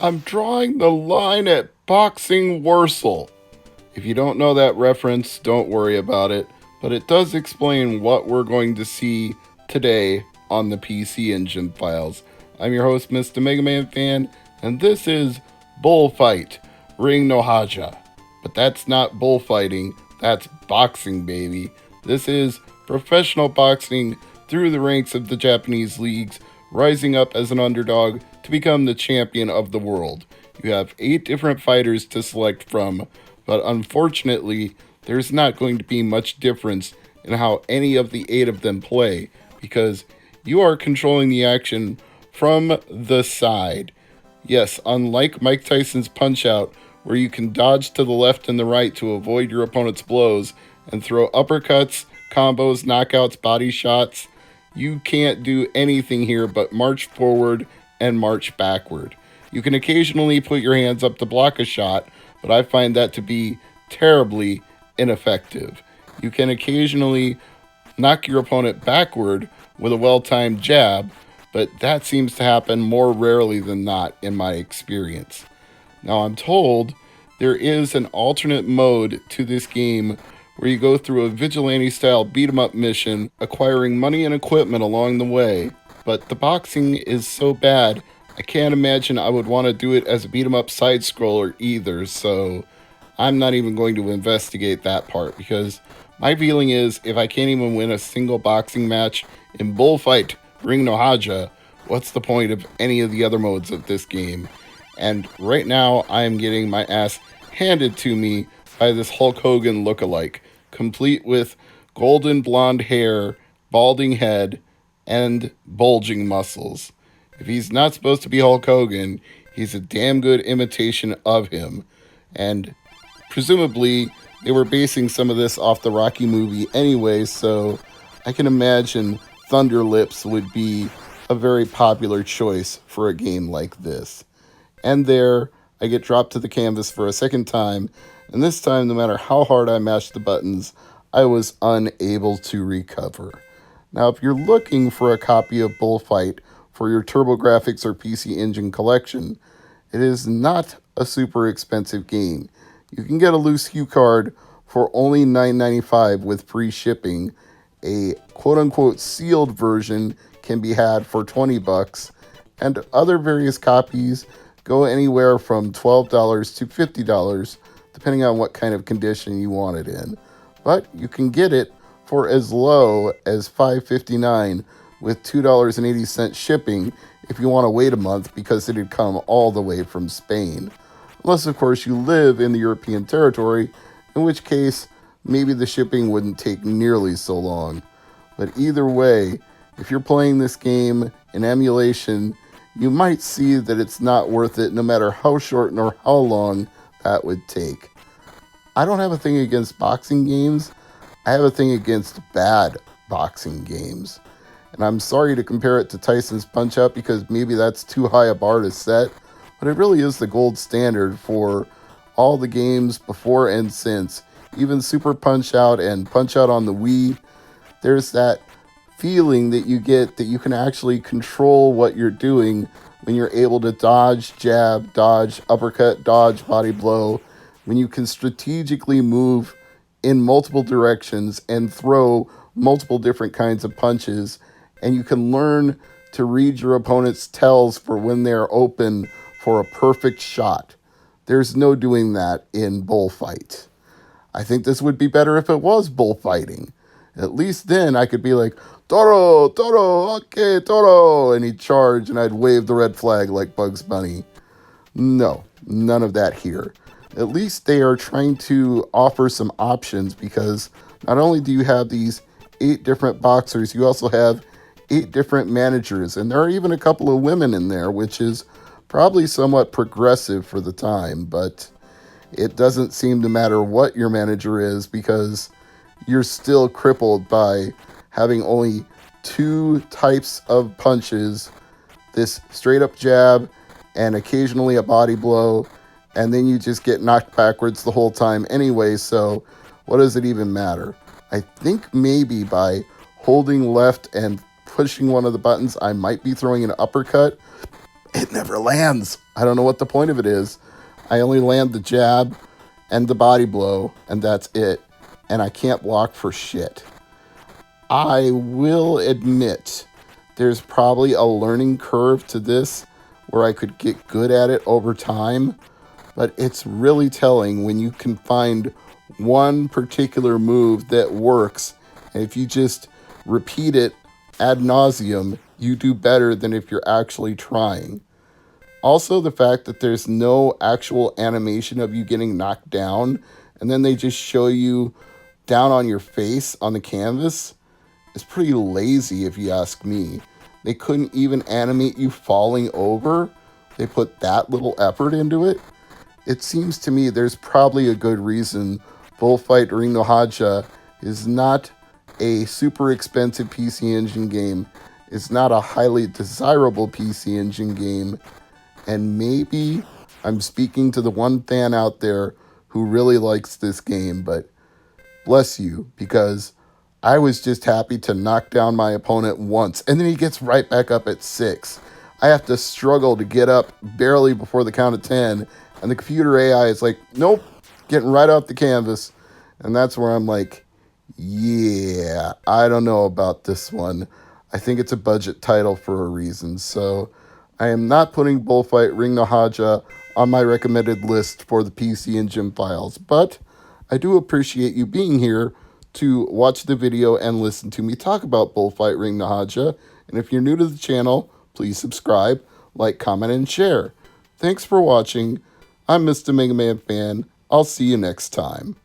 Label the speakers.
Speaker 1: I'm drawing the line at boxing Werstle. If you don't know that reference, don't worry about it, but it does explain what we're going to see today on the PC Engine Files. I'm your host, Mr. MegaManFan, and this is Bullfight, Ring no Haja. But that's not bullfighting, that's boxing, baby. This is professional boxing through the ranks of the Japanese leagues, rising up as an underdog to become the champion of the world. You have 8 different fighters to select from, but unfortunately, there's not going to be much difference in how any of the 8 of them play, because you are controlling the action from the side. Yes, unlike Mike Tyson's Punch-Out, where you can dodge to the left and the right to avoid your opponent's blows and throw uppercuts, combos, knockouts, body shots, you can't do anything here but march forward and march backward. You can occasionally put your hands up to block a shot, but I find that to be terribly ineffective. You can occasionally knock your opponent backward with a well-timed jab, but that seems to happen more rarely than not in my experience. Now, I'm told there is an alternate mode to this game where you go through a vigilante-style beat-em-up mission, acquiring money and equipment along the way, but the boxing is so bad, I can't imagine I would want to do it as a beat-em-up side-scroller either, so I'm not even going to investigate that part, because my feeling is if I can't even win a single boxing match in Bullfight Ring no Haja, what's the point of any of the other modes of this game? And right now, I am getting my ass handed to me by this Hulk Hogan lookalike, complete with golden blonde hair, balding head, and bulging muscles. If he's not supposed to be Hulk Hogan, he's a damn good imitation of him. And presumably, they were basing some of this off the Rocky movie anyway, so I can imagine Thunder Lips would be a very popular choice for a game like this. And there, I get dropped to the canvas for a second time, and this time, no matter how hard I mashed the buttons, I was unable to recover. Now, if you're looking for a copy of Bullfight for your TurboGrafx or PC Engine collection, it is not a super expensive game. You can get a loose hue card for only $9.95 with free shipping. A quote-unquote sealed version can be had for $20, and other various copies go anywhere from $12 to $50, depending on what kind of condition you want it in. But you can get it for as low as $5.59 with $2.80 shipping if you want to wait a month because it had come all the way from Spain. Unless, of course, you live in the European territory, in which case maybe the shipping wouldn't take nearly so long. But either way, if you're playing this game in emulation, you might see that it's not worth it no matter how short nor how long that would take. I don't have a thing against boxing games. I have a thing against bad boxing games. And I'm sorry to compare it to Tyson's Punch-Out because maybe that's too high a bar to set, but it really is the gold standard for all the games before and since. Even Super Punch-Out and Punch-Out on the Wii, there's that feeling that you get that you can actually control what you're doing when you're able to dodge, jab, dodge, uppercut, dodge, body blow, when you can strategically move in multiple directions and throw multiple different kinds of punches, and you can learn to read your opponent's tells for when they're open for a perfect shot. There's no doing that in Bullfight. I think this would be better if it was bullfighting. At least then I could be like, Toro, Toro, okay, Toro, and he'd charge and I'd wave the red flag like Bugs Bunny. No, none of that here. At least they are trying to offer some options because not only do you have these 8 different boxers, you also have 8 different managers, and there are even a couple of women in there, which is probably somewhat progressive for the time, but it doesn't seem to matter what your manager is because you're still crippled by having only 2 types of punches, this straight up jab and occasionally a body blow, and then you just get knocked backwards the whole time anyway, so what does it even matter? I think maybe by holding left and pushing one of the buttons, I might be throwing an uppercut. It never lands. I don't know what the point of it is. I only land the jab and the body blow, and that's it. And I can't block for shit. I will admit there's probably a learning curve to this where I could get good at it over time, but it's really telling when you can find one particular move that works, and if you just repeat it ad nauseum, you do better than if you're actually trying. Also, the fact that there's no actual animation of you getting knocked down, and then they just show you down on your face on the canvas is pretty lazy if you ask me. They couldn't even animate you falling over. They put that little effort into it. It seems to me there's probably a good reason Bullfight Ring no Haja is not a super expensive PC Engine game. It's not a highly desirable PC Engine game. And maybe I'm speaking to the one fan out there who really likes this game, but bless you, because I was just happy to knock down my opponent once, and then he gets right back up at 6. I have to struggle to get up barely before the count of 10, and the computer AI is like, nope, getting right off the canvas. And that's where I'm like, yeah, I don't know about this one. I think it's a budget title for a reason, so I am not putting Bullfight Ring no Haja on my recommended list for the PC Engine files, but I do appreciate you being here to watch the video and listen to me talk about Bullfight Ring no Haja. And if you're new to the channel, please subscribe, like, comment, and share. Thanks for watching. I'm Mr. MegaManFan. I'll see you next time.